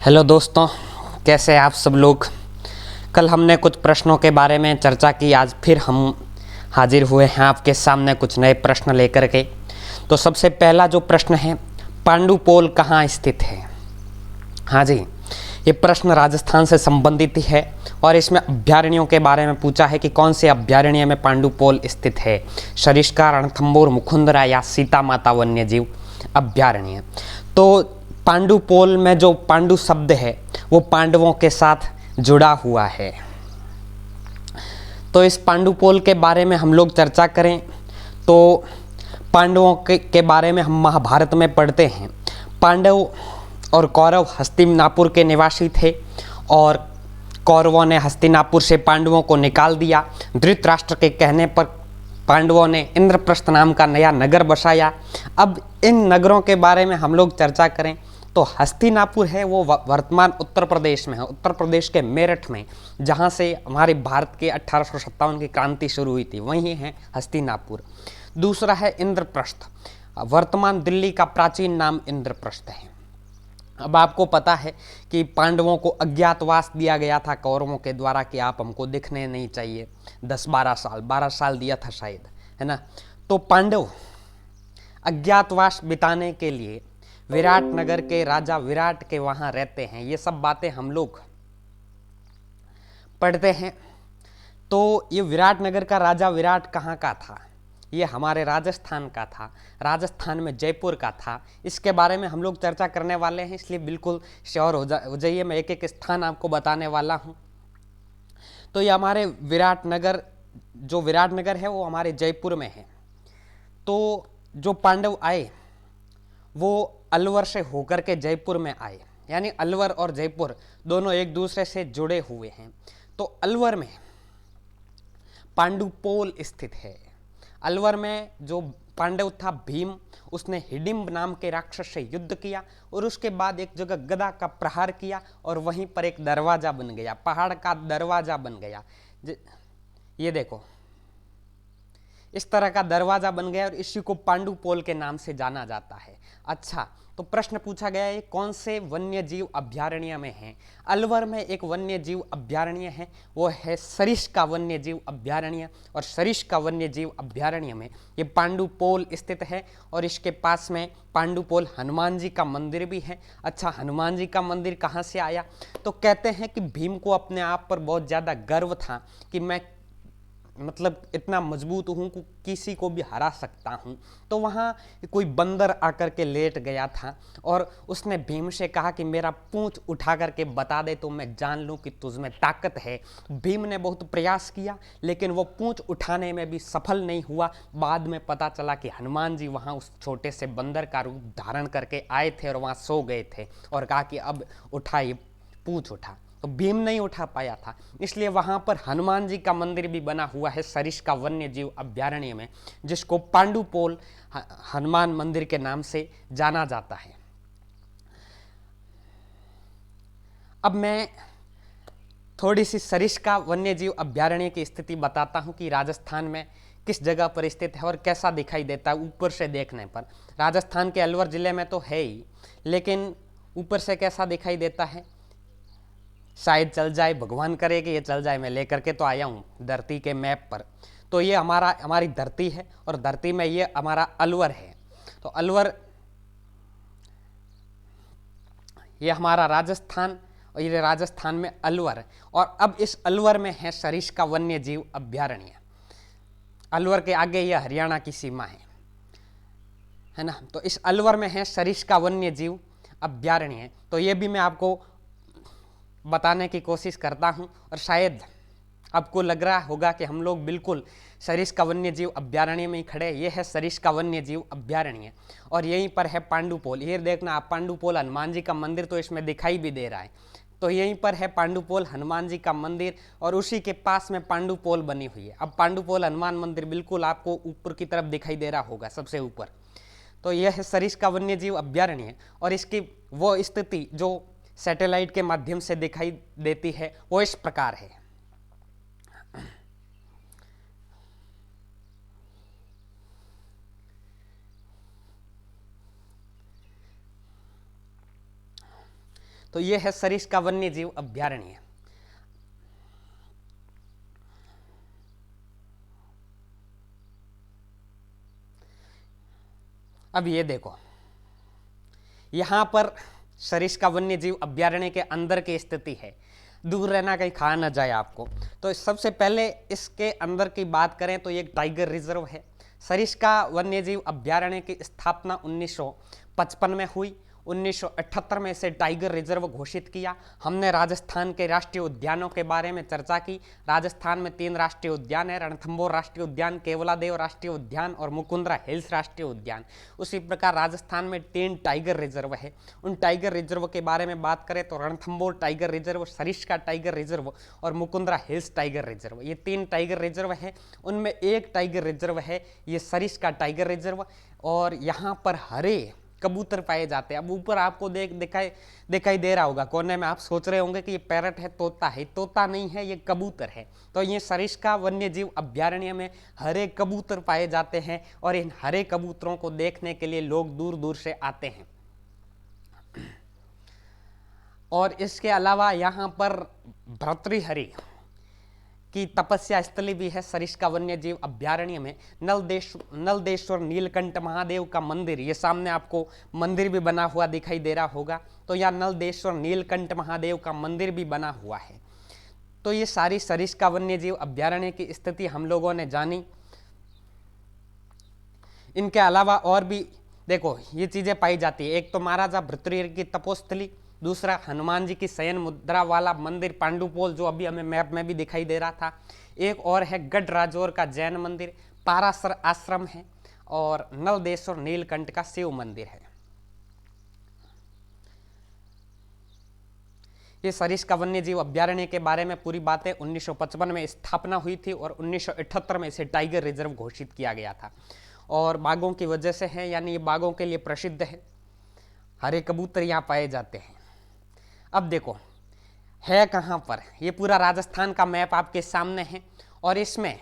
Hello दोस्तों, कैसे हैं आप सब लोग। कल हमने कुछ प्रश्नों के बारे में चर्चा की। आज फिर हम हाजिर हुए हैं आपके सामने कुछ नए प्रश्न लेकर के। तो सबसे पहला जो प्रश्न है, पांडुपोल कहाँ स्थित है। हाँ जी, ये प्रश्न राजस्थान से संबंधित है और इसमें अभ्यारण्यों के बारे में पूछा है कि कौन से अभ्यारण्य में पांडुपोल स्थित है। सरिस्का, रणथंभौर, मुकुंदरा या सीता माता वन्यजीव अभ्यारण्य। तो पांडुपोल में जो पांडु शब्द है वो पांडवों के साथ जुड़ा हुआ है। तो इस पांडुपोल के बारे में हम लोग चर्चा करें तो पांडवों के बारे में हम महाभारत में पढ़ते हैं। पांडव और कौरव हस्तिनापुर के निवासी थे और कौरवों ने हस्तिनापुर से पांडवों को निकाल दिया। धृतराष्ट्र के कहने पर पांडवों ने इंद्रप्रस्थ नाम का नया नगर बसाया। अब इन नगरों के बारे में हम लोग चर्चा करें तो हस्तिनापुर है वो वर्तमान उत्तर प्रदेश में है, उत्तर प्रदेश के मेरठ में, जहाँ से हमारे भारत के 1857 की क्रांति शुरू हुई थी, वहीं है हस्तिनापुर। दूसरा है इंद्रप्रस्थ, वर्तमान दिल्ली का प्राचीन नाम इंद्रप्रस्थ है। अब आपको पता है कि पांडवों को अज्ञातवास दिया गया था कौरवों के द्वारा कि आप हमको दिखने नहीं चाहिए। 12 साल दिया था शायद, है ना। तो पांडव अज्ञातवास बिताने के लिए विराट नगर के राजा विराट के वहां रहते हैं। ये सब बातें हम लोग पढ़ते हैं। तो ये विराट नगर का राजा विराट कहाँ का था? ये हमारे राजस्थान का था, राजस्थान में जयपुर का था। इसके बारे में हम लोग चर्चा करने वाले हैं, इसलिए बिल्कुल श्योर हो जाइए। मैं एक एक स्थान आपको बताने वाला हूँ। तो ये हमारे विराट नगर, जो विराट नगर है वो हमारे जयपुर में है। तो जो पांडव आए वो अलवर से होकर के जयपुर में आए, यानी अलवर और जयपुर दोनों एक दूसरे से जुड़े हुए हैं। तो अलवर में पांडुपोल स्थित है। अलवर में जो पांडव था भीम, उसने हिडिंब नाम के राक्षस से युद्ध किया और उसके बाद एक जगह गदा का प्रहार किया और वहीं पर एक दरवाजा बन गया, पहाड़ का दरवाजा बन गया। ये देखो, इस तरह का दरवाजा बन गया और इसी को पांडुपोल के नाम से जाना जाता है। अच्छा, तो प्रश्न पूछा गया है कौन से वन्य जीव अभ्यारण्य में है। अलवर में एक वन्य जीव अभ्यारण्य है, वो है सरिस्का वन्य जीव अभ्यारण्य। और सरिस्का वन्य जीव अभ्यारण्य में ये पांडुपोल स्थित है और इसके पास में पांडुपोल हनुमान जी का मंदिर भी है। अच्छा, हनुमान जी का मंदिर कहाँ से आया? तो कहते हैं कि भीम को अपने आप पर बहुत ज़्यादा गर्व था कि मैं मतलब इतना मजबूत हूँ कि किसी को भी हरा सकता हूँ। तो वहाँ कोई बंदर आकर के लेट गया था और उसने भीम से कहा कि मेरा पूंछ उठा करके बता दे तो मैं जान लूँ कि तुझमें ताकत है। भीम ने बहुत प्रयास किया लेकिन वो पूंछ उठाने में भी सफल नहीं हुआ। बाद में पता चला कि हनुमान जी वहाँ उस छोटे से बंदर का रूप धारण करके आए थे और वहाँ सो गए थे और कहा कि अब उठाइए, पूंछ उठा। तो भीम नहीं उठा पाया था, इसलिए वहां पर हनुमान जी का मंदिर भी बना हुआ है सरिस्का वन्य जीव अभ्यारण्य में, जिसको पांडुपोल हनुमान मंदिर के नाम से जाना जाता है। अब मैं थोड़ी सी सरिस्का वन्य जीव अभ्यारण्य की स्थिति बताता हूं कि राजस्थान में किस जगह पर स्थित है और कैसा दिखाई देता है ऊपर से देखने पर। राजस्थान के अलवर जिले में तो है ही, लेकिन ऊपर से कैसा दिखाई देता है शायद चल जाए, भगवान करे कि ये चल जाए। मैं लेकर के तो आया हूँ धरती के मैप पर। तो ये हमारी धरती है और धरती में ये हमारा अलवर है। तो अलवर ये हमारा राजस्थान और ये राजस्थान में अलवर है। और अब इस अलवर में है सरिस्का वन्य जीव अभ्यारण्य। अलवर के आगे यह हरियाणा की सीमा है ना। तो इस अलवर में है सरिस्का वन्य जीव अभ्यारण्य। तो ये भी मैं आपको बताने की कोशिश करता हूं और शायद आपको लग रहा होगा कि हम लोग बिल्कुल सरिस्का वन्य जीव अभ्यारण्य में ही खड़े। ये है सरिस्का वन्य जीव अभ्यारण्य और यहीं पर है पांडुपोल। ये देखना आप, पांडुपोल हनुमान जी का मंदिर तो इसमें दिखाई भी दे रहा है। तो यहीं पर है पांडुपोल हनुमान जी का मंदिर और उसी के पास में पांडुपोल बनी हुई है। अब पांडुपोल हनुमान मंदिर बिल्कुल आपको ऊपर की तरफ दिखाई दे रहा होगा, सबसे ऊपर। तो यह है सरिस्का वन्य जीव अभ्यारण्य और इसकी वो स्थिति जो सैटेलाइट के माध्यम से दिखाई देती है वो इस प्रकार है। तो ये है सरिस्का वन्य जीव अभ्यारण्य। अब ये देखो, यहां पर सरिस्का वन्य जीव अभ्यारण्य के अंदर की स्थिति है, दूर रहना कहीं खा न जाए आपको। तो सबसे पहले इसके अंदर की बात करें तो ये टाइगर रिजर्व है। सरिस्का वन्यजीव अभ्यारण्य की स्थापना 1955 में हुई। 1978 में इसे टाइगर रिजर्व घोषित किया। हमने राजस्थान के राष्ट्रीय उद्यानों के बारे में चर्चा की। राजस्थान में 3 राष्ट्रीय उद्यान है, रणथंभौर राष्ट्रीय उद्यान, केवलादेव राष्ट्रीय उद्यान और मुकुंदरा हिल्स राष्ट्रीय उद्यान। उसी प्रकार राजस्थान में 3 टाइगर रिजर्व है। उन टाइगर रिजर्व के बारे में बात करें तो Ranthambore tiger reserve, Sariska tiger reserve और मुकुंदरा हिल्स टाइगर रिजर्व, ये 3 टाइगर रिजर्व है। उनमें एक टाइगर रिजर्व है ये सरिस्का टाइगर रिजर्व, और यहाँ पर हरे कबूतर पाए जाते हैं। अब ऊपर आपको दिखाई दे रहा होगा कोने में, आप सोच रहे होंगे कि ये पैरट है, तोता है। तोता नहीं है, ये कबूतर है। तो ये सरिस्का वन्यजीव अभ्यारण्य में हरे कबूतर पाए जाते हैं, और इन हरे कबूतरों को देखने के लिए लोग दूर दूर से आते हैं। और इसके अलावा यहाँ पर भर्तृहरि की तपस्या स्थली भी है सरिस्का वन्यजीव अभ्यारण्य में। नलदेश्वर नीलकंठ महादेव का मंदिर, ये सामने आपको मंदिर भी बना हुआ दिखाई दे रहा होगा। तो यहाँ नलदेश्वर नीलकंठ महादेव का मंदिर भी बना हुआ है। तो ये सारी सरिस्का वन्यजीव अभ्यारण्य की स्थिति हम लोगों ने जानी। इनके अलावा और भी देखो ये चीजें पाई जाती है। एक तो महाराजा भर्तृहरि की तपोस्थली, दूसरा हनुमान जी की शयन मुद्रा वाला मंदिर पांडुपोल, जो अभी हमें मैप में भी दिखाई दे रहा था। एक और है गढ़ राजौर का जैन मंदिर, पारासर आश्रम है, और नलदेश्वर नीलकंठ का शिव मंदिर है। ये सरिस्का वन्यजीव अभ्यारण्य के बारे में पूरी बातें 1955 में स्थापना हुई थी, और 1978 में इसे टाइगर रिजर्व घोषित किया गया था। और बाघों की वजह से है, यानी ये बाघों के लिए प्रसिद्ध है। हरे कबूतर यहाँ पाए जाते हैं। अब देखो है कहाँ पर, ये पूरा राजस्थान का मैप आपके सामने है, और इसमें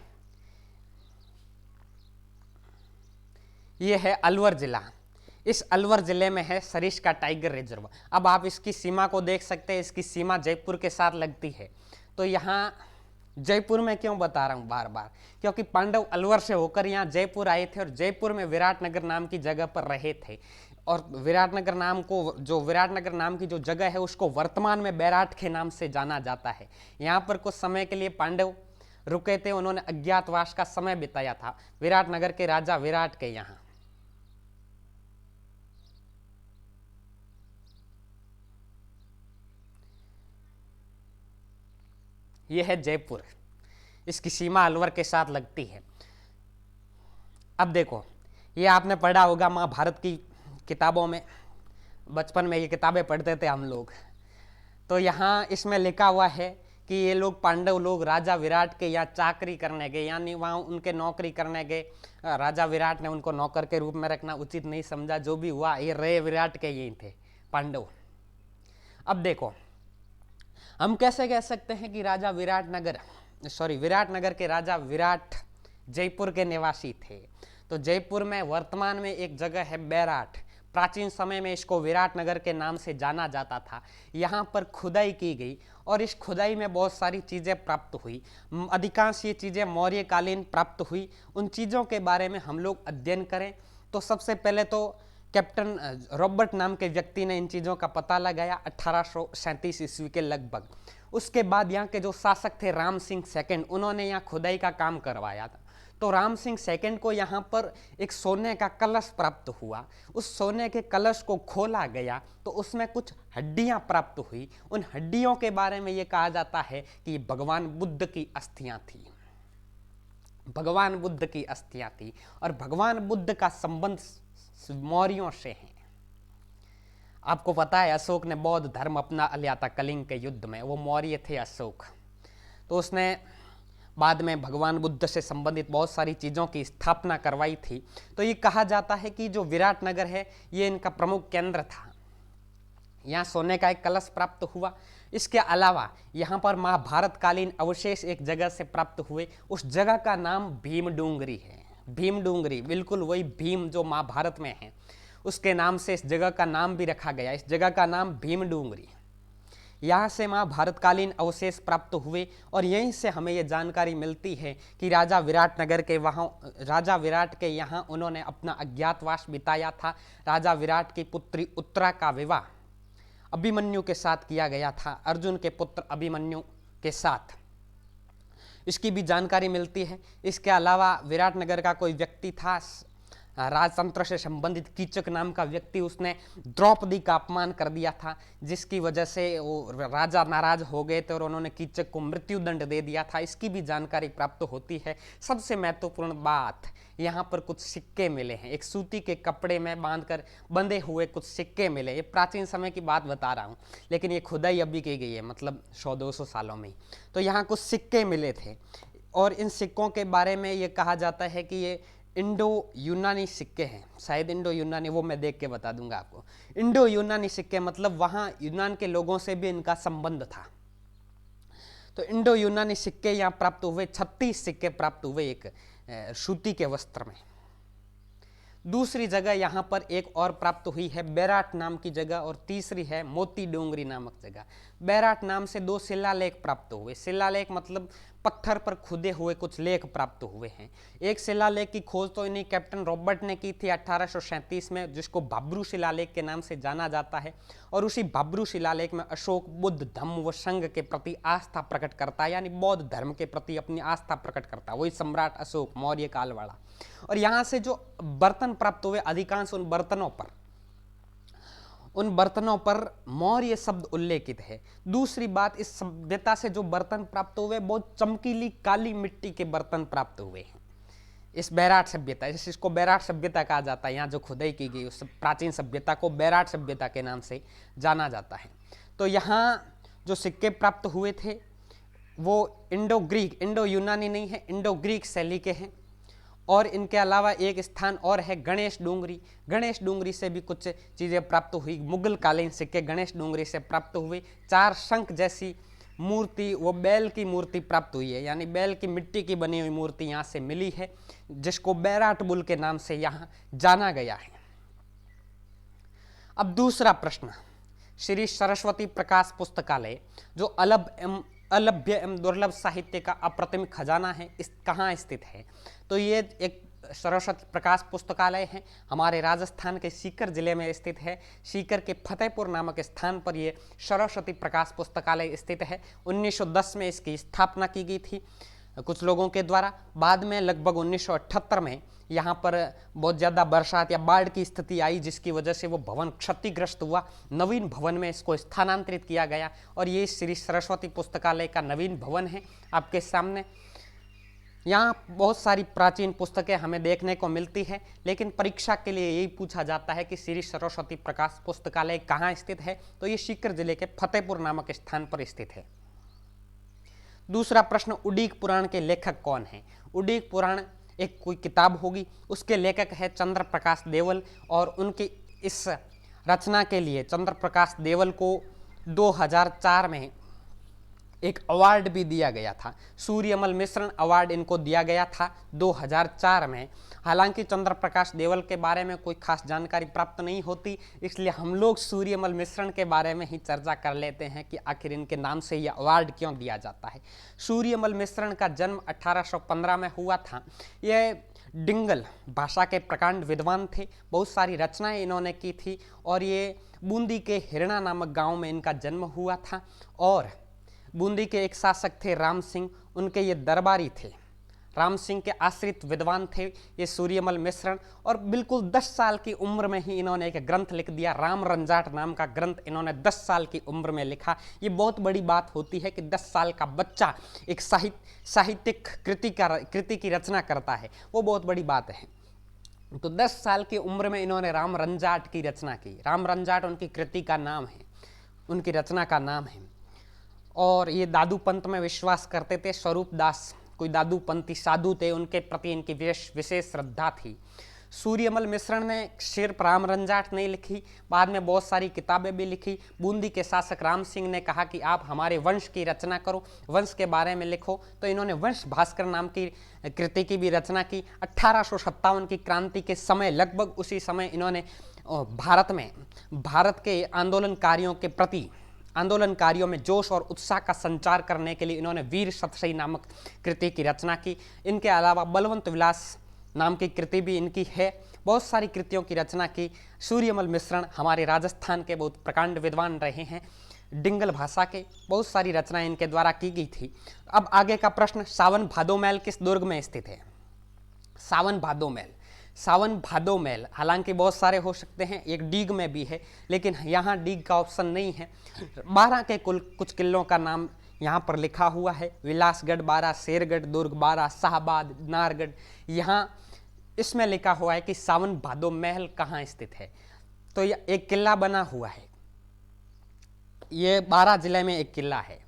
ये है अलवर जिला। इस अलवर जिले में है सरिस्का टाइगर रिजर्व। अब आप इसकी सीमा को देख सकते हैं, इसकी सीमा जयपुर के साथ लगती है। तो यहाँ जयपुर में क्यों बता रहा हूँ बार बार, क्योंकि पांडव अलवर से होकर यहाँ जयपुर आए थे, और जयपुर में विराटनगर नाम की जगह पर रहे थे। और विराटनगर नाम की जो जगह है उसको वर्तमान में बैराट के नाम से जाना जाता है। यहाँ पर कुछ समय के लिए पांडव रुके थे, उन्होंने अज्ञातवास का समय बिताया था विराटनगर के राजा विराट के यहाँ। यह है जयपुर, इसकी सीमा अलवर के साथ लगती है। अब देखो ये आपने पढ़ा होगा महाभारत की किताबों में, बचपन में ये किताबें पढ़ते थे हम लोग। तो यहाँ इसमें लिखा हुआ है कि ये लोग पांडव लोग राजा विराट के यहाँ चाकरी करने गए, यानी वहाँ उनके नौकरी करने गए। राजा विराट ने उनको नौकर के रूप में रखना उचित नहीं समझा, जो भी हुआ ये रहे विराट के यही थे पांडव। अब देखो हम कैसे कह सकते हैं कि विराटनगर के राजा विराट जयपुर के निवासी थे। तो जयपुर में वर्तमान में एक जगह है बैराट, प्राचीन समय में इसको विराटनगर के नाम से जाना जाता था। यहाँ पर खुदाई की गई, और इस खुदाई में बहुत सारी चीज़ें प्राप्त हुई। अधिकांश ये चीज़ें मौर्यकालीन प्राप्त हुई। उन चीज़ों के बारे में हम लोग अध्ययन करें तो सबसे पहले तो कैप्टन रॉबर्ट नाम के व्यक्ति ने इन चीज़ों का पता लगाया 1837 ईस्वी के लगभग। उसके बाद यहाँ के जो शासक थे राम सिंह सेकंड, उन्होंने यहाँ खुदाई का काम करवाया था। तो राम सिंह सेकंड को यहाँ पर एक सोने का कलश प्राप्त हुआ। उस सोने के कलश को खोला गया तो उसमें कुछ हड्डियाँ प्राप्त हुई। उन हड्डियों के बारे में ये कहा जाता है कि भगवान बुद्ध की अस्थियाँ थी, भगवान बुद्ध की अस्थियाँ थी। और भगवान बुद्ध का संबंध मौर्यों से है। आपको पता है अशोक ने बौद्ध धर्म अपना लिया था कलिंग के युद्ध में, वो मौर्य थे अशोक। तो उसने बाद में भगवान बुद्ध से संबंधित बहुत सारी चीज़ों की स्थापना करवाई थी। तो ये कहा जाता है कि जो विराटनगर है ये इनका प्रमुख केंद्र था। यहाँ सोने का एक कलश प्राप्त हुआ। इसके अलावा यहाँ पर महाभारत कालीन अवशेष एक जगह से प्राप्त हुए। उस जगह का नाम भीम डूंगरी है। भीम डूंगरी, बिल्कुल वही भीम जो महाभारत में है, उसके नाम से इस जगह का नाम भी रखा गया। इस जगह का नाम भीम डूंगरी। यहाँ से महाभारतकालीन अवशेष प्राप्त हुए और यहीं से हमें ये जानकारी मिलती है कि राजा विराट के यहाँ उन्होंने अपना अज्ञातवास बिताया था। राजा विराट की पुत्री उत्तरा का विवाह अभिमन्यु के साथ किया गया था, अर्जुन के पुत्र अभिमन्यु के साथ, इसकी भी जानकारी मिलती है। इसके अलावा विराटनगर का कोई व्यक्ति था, राजतंत्र से संबंधित कीचक नाम का व्यक्ति, उसने द्रौपदी का अपमान कर दिया था, जिसकी वजह से वो राजा नाराज हो गए थे और उन्होंने कीचक को मृत्युदंड दे दिया था। इसकी भी जानकारी प्राप्त होती है। सबसे महत्वपूर्ण बात, यहाँ पर कुछ सिक्के मिले हैं, एक सूती के कपड़े में बांधकर बंधे हुए कुछ सिक्के मिले। ये प्राचीन समय की बात बता रहा हूँ, लेकिन ये खुदाई अभी की गई है, मतलब 100-200 सालों में। तो यहाँ कुछ सिक्के मिले थे और इन सिक्कों के बारे में ये कहा जाता है कि ये इंडो यूनानी सिक्के हैं, शायद इंडो यूनानी, वो मैं देख के बता दूंगा आपको। इंडो यूनानी सिक्के मतलब वहाँ यूनान के लोगों से भी इनका संबंध था। तो इंडो यूनानी सिक्के यहाँ प्राप्त हुए, 36 सिक्के प्राप्त हुए एक सूती के वस्त्र में। दूसरी जगह यहाँ पर एक और प्राप्त हुई है, बैराट नाम की जगह, और तीसरी है मोती डोंगरी नामक जगह। बैराट नाम से 2 शिलालेख प्राप्त हुए। शिलालेख मतलब पत्थर पर खुदे हुए कुछ लेख प्राप्त हुए हैं। एक शिलालेख की खोज तो इन्हीं कैप्टन रॉबर्ट ने की थी 1837 में, जिसको भाब्रू शिलालेख के नाम से जाना जाता है। और उसी भाब्रू शिलालेख में अशोक बुद्ध धम्म व संघ के प्रति आस्था प्रकट करता है, यानी बौद्ध धर्म के प्रति अपनी आस्था प्रकट करता है, वही सम्राट अशोक मौर्य काल वाला। और यहाँ से जो बर्तन प्राप्त हुए, अधिकांश उन बर्तनों पर मौर्य शब्द उल्लेखित है। दूसरी बात, इस सभ्यता से जो बर्तन प्राप्त हुए बहुत चमकीली काली मिट्टी के बर्तन प्राप्त हुए हैं। इस बैराट सभ्यता, इसको बैराट सभ्यता कहा जाता है। यहाँ जो खुदाई की गई उस प्राचीन सभ्यता को बैराट सभ्यता के नाम से जाना जाता है। तो यहाँ जो सिक्के प्राप्त हुए थे वो इंडो यूनानी नहीं है, इंडो ग्रीक शैली के हैं। और इनके अलावा एक स्थान और है गणेश डूंगरी। गणेश डूंगरी से भी कुछ चीज़ें प्राप्त हुई। मुगल कालीन सिक्के गणेश डूंगरी से प्राप्त हुए। 4 शंख जैसी मूर्ति, वो बैल की मूर्ति प्राप्त हुई है, यानी बैल की मिट्टी की बनी हुई मूर्ति यहाँ से मिली है, जिसको बैराट बुल के नाम से यहाँ जाना गया है। अब दूसरा प्रश्न, श्री सरस्वती प्रकाश पुस्तकालय जो अलभ्य एवं दुर्लभ साहित्य का अप्रतिम खजाना है, इस कहाँ स्थित है? तो ये एक सरस्वती प्रकाश पुस्तकालय है, हमारे राजस्थान के सीकर जिले में स्थित है। सीकर के फतेहपुर नामक स्थान पर ये सरस्वती प्रकाश पुस्तकालय स्थित है। 1910 में इसकी स्थापना की गई थी कुछ लोगों के द्वारा। बाद में लगभग 1978 में यहाँ पर बहुत ज़्यादा बरसात या बाढ़ की स्थिति आई, जिसकी वजह से वो भवन क्षतिग्रस्त हुआ। नवीन भवन में इसको स्थानांतरित किया गया और ये श्री सरस्वती पुस्तकालय का नवीन भवन है आपके सामने। यहाँ बहुत सारी प्राचीन पुस्तकें हमें देखने को मिलती है, लेकिन परीक्षा के लिए यही पूछा जाता है कि श्री सरस्वती प्रकाश पुस्तकालय कहाँ स्थित है? तो ये सीकर जिले के फतेहपुर नामक स्थान पर स्थित है। दूसरा प्रश्न, उडीक पुराण के लेखक कौन हैं? उडीक पुराण एक कोई किताब होगी, उसके लेखक है चंद्र प्रकाश देवल, और उनकी इस रचना के लिए चंद्र प्रकाश देवल को 2004 में एक अवार्ड भी दिया गया था। सूर्यमल मिश्रण अवार्ड इनको दिया गया था 2004 में। हालांकि चंद्र प्रकाश देवल के बारे में कोई खास जानकारी प्राप्त नहीं होती, इसलिए हम लोग सूर्यमल मिश्रण के बारे में ही चर्चा कर लेते हैं कि आखिर इनके नाम से यह अवार्ड क्यों दिया जाता है। सूर्यमल मिश्रण का जन्म 1815 में हुआ था। यह डिंगल भाषा के प्रकांड विद्वान थे, बहुत सारी रचनाएं इन्होंने की थी, और ये बूंदी के हिरणा नामक गाँव में इनका जन्म हुआ था। और बूंदी के एक शासक थे राम सिंह, उनके ये दरबारी थे। राम सिंह के आश्रित विद्वान थे ये सूर्यमल मिश्रण, और बिल्कुल 10 साल की उम्र में ही इन्होंने एक ग्रंथ लिख दिया, राम रंजाट नाम का ग्रंथ इन्होंने 10 साल की उम्र में लिखा। ये बहुत बड़ी बात होती है कि 10 साल का बच्चा एक साहित्यिक कृति की रचना करता है, वो बहुत बड़ी बात है। तो 10 साल की उम्र में इन्होंने राम रंजाट की रचना की। राम रंजाट उनकी कृति का नाम है, उनकी रचना का नाम है। और ये दादू पंथ में विश्वास करते थे। स्वरूप दास कोई दादू पंथी साधु थे, उनके प्रति इनकी विशेष श्रद्धा थी। सूर्यमल मिश्रण ने सिर्फ राम रंजाट नहीं लिखी, बाद में बहुत सारी किताबें भी लिखी। बूंदी के शासक राम सिंह ने कहा कि आप हमारे वंश की रचना करो, वंश के बारे में लिखो, तो इन्होंने वंश भास्कर नाम की कृति की भी रचना की। 1857 की क्रांति के समय, लगभग उसी समय इन्होंने भारत के आंदोलनकारियों के प्रति आंदोलनकारियों में जोश और उत्साह का संचार करने के लिए इन्होंने वीर सतसई नामक कृति की रचना की। इनके अलावा बलवंत विलास नाम की कृति भी इनकी है। बहुत सारी कृतियों की रचना की। सूर्यमल मिश्रण हमारे राजस्थान के बहुत प्रकांड विद्वान रहे हैं, डिंगल भाषा के, बहुत सारी रचनाएं इनके द्वारा की गई थी। अब आगे का प्रश्न, सावन भादो महल किस दुर्ग में स्थित है? सावन भादो महल, सावन भादो महल हालांकि बहुत सारे हो सकते हैं, एक डीग में भी है, लेकिन यहाँ डीग का ऑप्शन नहीं है। 12 के कुल कुछ किलों का नाम यहाँ पर लिखा हुआ है। विलासगढ़ 12, शेरगढ़ दुर्ग 12, शाहबाद, नारगढ़। यहाँ इसमें लिखा हुआ है कि सावन भादो महल कहाँ स्थित है। तो यह एक किला बना हुआ है, ये 12 जिले में एक किला है।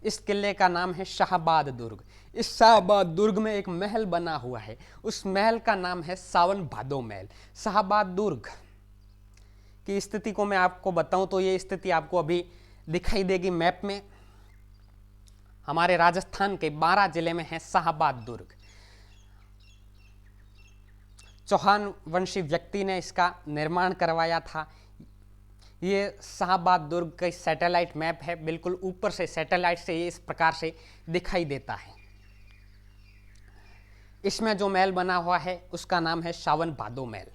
इस किले का नाम है शाहबाद दुर्ग। इस शाहबाद दुर्ग में एक महल बना हुआ है, उस महल का नाम है सावन भादो महल। शाहबाद दुर्ग की स्थिति को मैं आपको बताऊं तो ये स्थिति आपको अभी दिखाई देगी मैप में। हमारे राजस्थान के 12 जिले में है शाहबाद दुर्ग। चौहान वंशी व्यक्ति ने इसका निर्माण करवाया था। ये शाहबाद दुर्ग का सैटेलाइट मैप है, बिल्कुल ऊपर से सैटेलाइट से ये इस प्रकार से दिखाई देता है। इसमें जो महल बना हुआ है उसका नाम है सावन भादो महल।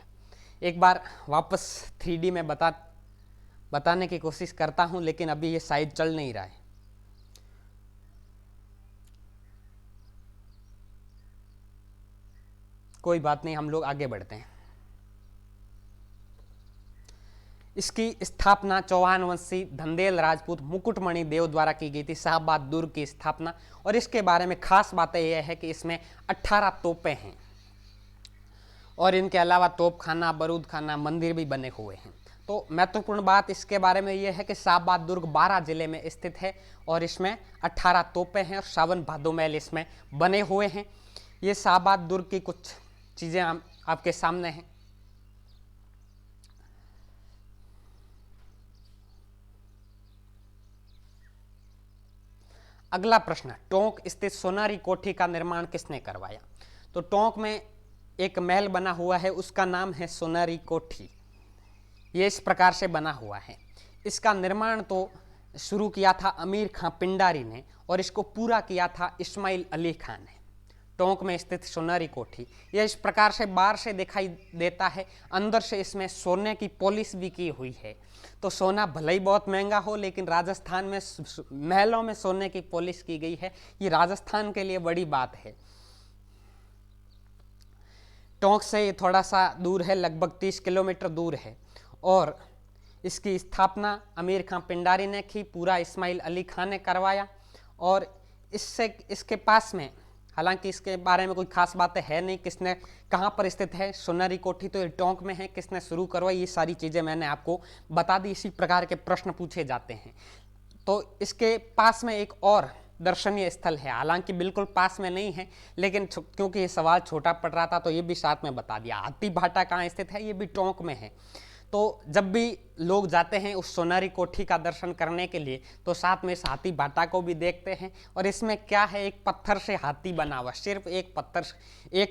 एक बार वापस 3D में बताने की कोशिश करता हूं, लेकिन अभी ये शायद चल नहीं रहा है। कोई बात नहीं, हम लोग आगे बढ़ते हैं। इसकी स्थापना चौहान वंशी धंदेल राजपूत मुकुटमणि देव द्वारा की गई थी, शाहबाद दुर्ग की स्थापना। और इसके बारे में खास बातें यह है कि इसमें 18 तोपें हैं और इनके अलावा तोपखाना, बारूद खाना, मंदिर भी बने हुए हैं। तो महत्वपूर्ण बात इसके बारे में यह है कि शाहबाद दुर्ग 12 जिले में स्थित है और इसमें 18 तोपें हैं और सावन भादो महल इसमें बने हुए हैं। ये शाहबाद दुर्ग की कुछ चीज़ें आपके सामने हैं। अगला प्रश्न, टोंक स्थित सोनारी कोठी का निर्माण किसने करवाया? तो टोंक में एक महल बना हुआ है, उसका नाम है सोनारी कोठी। ये इस प्रकार से बना हुआ है। इसका निर्माण तो शुरू किया था अमीर खां पिंडारी ने और इसको पूरा किया था इस्माइल अली खान ने। टोंक में स्थित सोनारी कोठी यह इस प्रकार से बाहर से दिखाई देता है, अंदर से इसमें सोने की पॉलिश भी की हुई है। तो सोना भले ही बहुत महंगा हो, लेकिन राजस्थान में महलों में सोने की पॉलिश की गई है, ये राजस्थान के लिए बड़ी बात है। टोंक से ये थोड़ा सा दूर है, लगभग 30 किलोमीटर दूर है और इसकी स्थापना अमीर खां पिंडारी ने की, पूरा इस्माइल अली खान ने करवाया। और इसके पास में, हालांकि इसके बारे में कोई खास बातें है नहीं, किसने कहाँ पर स्थित है सोनारी कोठी, तो ये टोंक में है। किसने शुरू करवाई, ये सारी चीज़ें मैंने आपको बता दी। इसी प्रकार के प्रश्न पूछे जाते हैं। तो इसके पास में एक और दर्शनीय स्थल है, हालांकि बिल्कुल पास में नहीं है, लेकिन क्योंकि ये सवाल छोटा पड़ रहा था तो ये भी साथ में बता दिया। हाथी भाटा कहाँ स्थित है, ये भी टोंक में है। तो जब भी लोग जाते हैं उस सोनारी कोठी का दर्शन करने के लिए, तो साथ में इस हाथी भाटा को भी देखते हैं। और इसमें क्या है, एक पत्थर से हाथी बना हुआ, सिर्फ एक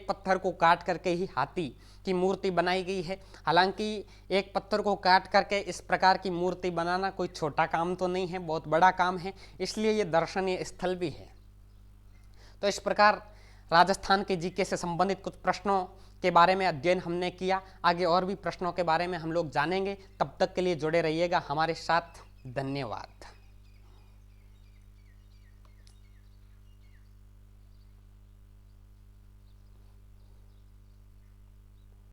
पत्थर को काट करके ही हाथी की मूर्ति बनाई गई है। हालांकि एक पत्थर को काट करके इस प्रकार की मूर्ति बनाना कोई छोटा काम तो नहीं है, बहुत बड़ा काम है, इसलिए ये दर्शनीय स्थल भी है। तो इस प्रकार राजस्थान के जीके से संबंधित कुछ प्रश्नों के बारे में अध्ययन हमने किया। आगे और भी प्रश्नों के बारे में हम लोग जानेंगे। तब तक के लिए जुड़े रहिएगा हमारे साथ। धन्यवाद।